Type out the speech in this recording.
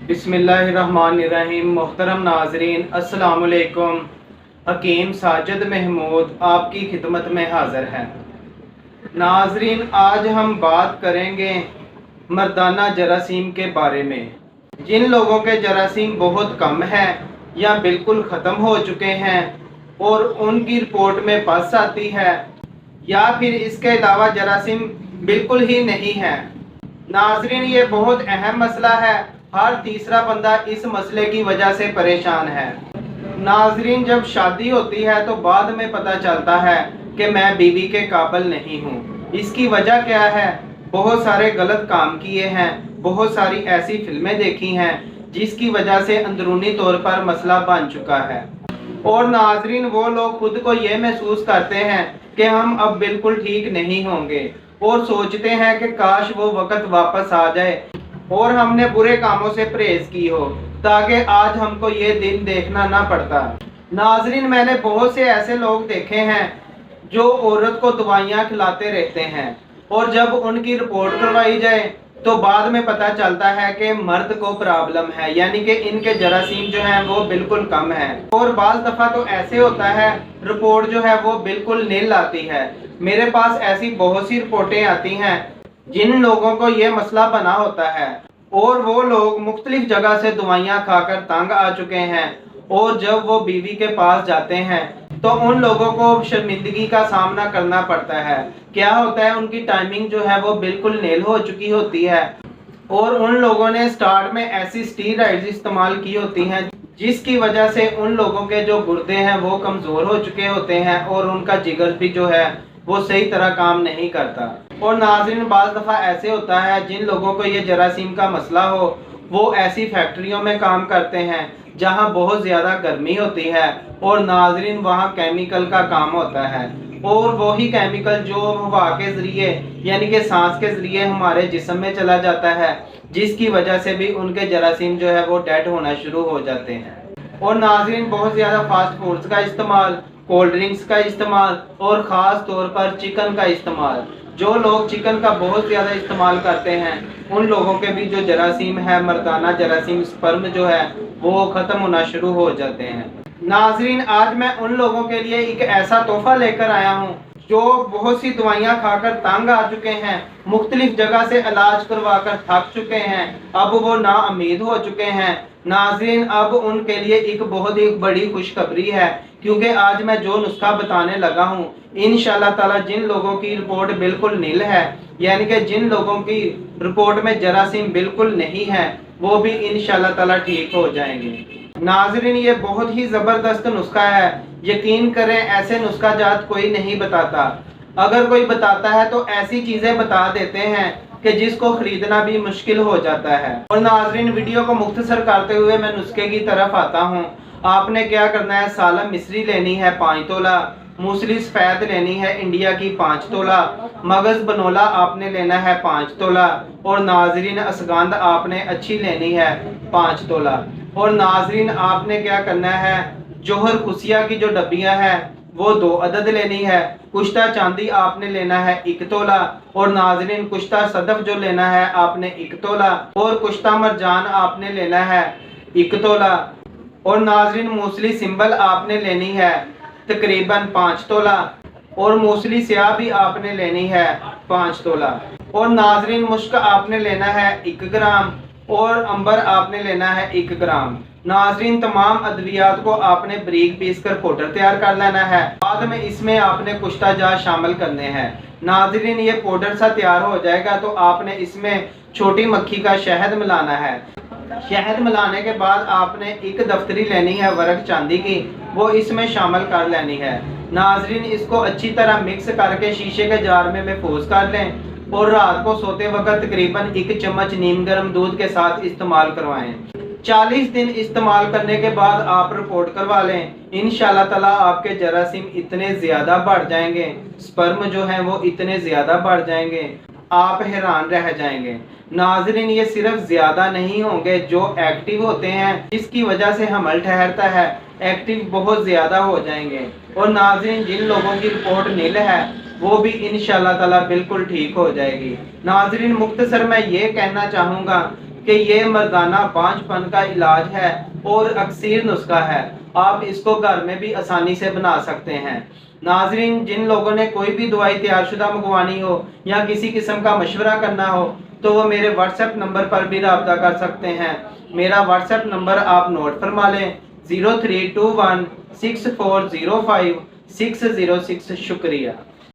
बिस्मिल्लाहिर्रहमानिर्रहीम। मोहतरम नाजरीन, अस्सलाम वालेकुम। हकीम साजिद महमूद आपकी खिदमत में हाज़िर है। नाजरीन, आज हम बात करेंगे मर्दाना जरासीम के बारे में। जिन लोगों के जरासीम बहुत कम है या बिल्कुल ख़त्म हो चुके हैं और उनकी रिपोर्ट में पस आती है, या फिर इसके अलावा जरासीम बिल्कुल ही नहीं है। नाजरीन, ये बहुत अहम मसला है। हर तीसरा बंदा इस मसले की वजह से परेशान है। नाजरीन, जब शादी होती है तो बाद में पता चलता है कि मैं बीवी के काबिल नहीं हूँ। इसकी वजह क्या है? बहुत सारे गलत काम किए हैं, बहुत सारी ऐसी फिल्में देखी हैं जिसकी वजह से अंदरूनी तौर पर मसला बन चुका है। और नाजरीन, वो लोग खुद को ये महसूस करते हैं कि हम अब बिल्कुल ठीक नहीं होंगे और सोचते हैं कि काश वो वक्त वापस आ जाए और हमने बुरे कामों से परहेज की हो ताकि आज हमको ये दिन देखना ना पड़ता। नाजरीन, मैंने बहुत से ऐसे लोग देखे हैं जो औरत को दवाइयाँ खिलाते रहते हैं और जब उनकी रिपोर्ट करवाई जाए तो बाद में पता चलता है कि मर्द को प्रॉब्लम है, यानी कि इनके जरासीम जो हैं वो बिल्कुल कम है। और बाज़ दफ़ा तो ऐसे होता है रिपोर्ट जो है वो बिल्कुल नील आती है। मेरे पास ऐसी बहुत सी रिपोर्टें आती हैं जिन लोगों को ये मसला बना होता है और वो लोग मुख्तलिफ जगह से दवाइयाँ खाकर तंग आ चुके हैं और जब वो बीवी के पास जाते हैं तो उन लोगों को शर्मिंदगी का सामना करना पड़ता है। क्या होता है, उनकी टाइमिंग जो है वो बिल्कुल नील हो चुकी होती है और उन लोगों ने स्टार्ट में ऐसी स्टीरॉइड्स इस्तेमाल की होती हैं जिसकी वजह से उन लोगों के जो गुर्दे हैं वो कमज़ोर हो चुके होते हैं और उनका जिगर भी जो है वो सही तरह काम नहीं करता। और नाज़रीन, बाज़ दफ़ा ऐसे होता है जिन लोगों को ये जरासीम का मसला हो वो ऐसी फैक्ट्रियों में काम करते हैं जहां बहुत ज़्यादा गर्मी होती है और नाज़रीन वहां केमिकल का काम होता है और वही केमिकल जो हवा के ज़रिए यानी कि सांस के ज़रिए हमारे जिस्म में चला जाता है, जिसकी वजह से भी उनके जरासीम जो है वो डेड होना शुरू हो जाते हैं। और नाज़रीन, बहुत ज़्यादा फास्ट फूड्स का इस्तेमाल, कोल्ड ड्रिंक्स का इस्तेमाल और ख़ास तौर पर चिकन का इस्तेमाल, जो लोग चिकन का बहुत ज़्यादा इस्तेमाल करते हैं उन लोगों के भी जो जरासीम है, मर्दाना जरासीम स्पर्म जो है वो ख़त्म होना शुरू हो जाते हैं। नाजरीन, आज मैं उन लोगों के लिए एक ऐसा तोहफा लेकर आया हूँ जो बहुत सी दवाइयाँ खाकर तंग आ चुके हैं, मुख्तलिफ जगह से इलाज करवा कर थक चुके हैं, अब वो नाउम्मीद हो चुके हैं। नाजरीन, अब उनके लिए एक बहुत ही बड़ी खुशखबरी है, क्योंकि आज मैं जो नुस्खा बताने लगा हूँ इंशाल्लाह ताला जिन लोगों की रिपोर्ट बिल्कुल नील है, यानी कि जिन लोगों की रिपोर्ट में जरासीम बिल्कुल नहीं है, वो भी इंशाल्लाह ताला ठीक हो जाएंगे। नाजरीन, ये बहुत ही ज़बरदस्त नुस्खा है। यकीन करें, ऐसे नुस्खा जात कोई नहीं बताता। अगर कोई बताता है तो ऐसी चीज़ें बता देते हैं कि जिसको खरीदना भी मुश्किल हो जाता है। और नाजरीन, वीडियो को मुख्तसर करते हुए मैं नुस्खे की तरफ आता हूँ। आपने क्या करना है, सालम मिस्री लेनी है 5 तोला, मूसली सफ़ेद लेनी है इंडिया की 5 तोला, मगज़ बनोला आपने लेना है 5 तोला और नाजरीन असगंध आपने अच्छी लेनी है 5 तोला। और नाजरीन, आपने क्या करना है, जोहर खुशिया की जो डब्बियाँ हैं वो 2 अदद लेनी है। कुश्ता चांदी आपने लेना है 1 तोला और नाजरीन कुश्ता सदफ जो लेना है आपने 1 तोला और कुश्ता मरजान आपने लेना है 1 तोला। और नाजरीन मूसली सिंबल आपने लेनी है तकरीबन 5 तोला और मूसली स्याह भी आपने लेनी है 5 तोला। और नाजरीन मुश्क आपने लेना है 1 ग्राम और अंबर आपने लेना है 1 ग्राम। नाजरीन, तमाम अद्वियात को आपने बारीक पीस कर पाउडर तैयार कर लेना है। बाद में इसमें आपने कुश्ता जा शामिल करने हैं। नाजरीन, ये पाउडर सा तैयार हो जाएगा तो आपने इसमें छोटी मक्खी का शहद मिलाना है। शहद मिलाने के बाद आपने एक दफ्तरी लेनी है वर्क चांदी की, वो इसमें शामिल कर लेनी है। नाजरीन, इसको अच्छी तरह मिक्स करके शीशे के जार में महफूज कर लें और रात को सोते वक्त तकरीबन 1 चम्मच नीम गर्म दूध के साथ इस्तेमाल करवाएं। 40 दिन इस्तेमाल करने के बाद आप रिपोर्ट करवा लें। इंशाल्लाह ताला आपके जरासीम इतने ज़्यादा बढ़ जाएंगे, स्पर्म जो है वो इतने ज़्यादा बढ़ जाएंगे, आप हैरान रह जाएंगे। नाजरीन, ये सिर्फ ज़्यादा नहीं होंगे, जो एक्टिव होते हैं जिसकी वजह से हमल ठहरता है, एक्टिव बहुत ज़्यादा हो जाएंगे। और नाजरीन, जिन लोगों की रिपोर्ट नील है वो भी इंशाल्लाह ताला बिल्कुल ठीक हो जाएगी। नाजरीन, मुख्तसर मैं ये कहना चाहूँगा کہ یہ مردانہ بانجھ پن کا علاج ہے اور اکثیر نسخہ ہے، آپ اس کو گھر میں بھی آسانی سے بنا سکتے ہیں۔ ناظرین، جن لوگوں نے کوئی بھی دوائی تیار شدہ منگوانی ہو یا کسی قسم کا مشورہ کرنا ہو تو وہ میرے واٹس ایپ نمبر پر بھی رابطہ کر سکتے ہیں۔ میرا واٹس ایپ نمبر آپ نوٹ فرما لیں، 03216405 606۔ شکریہ۔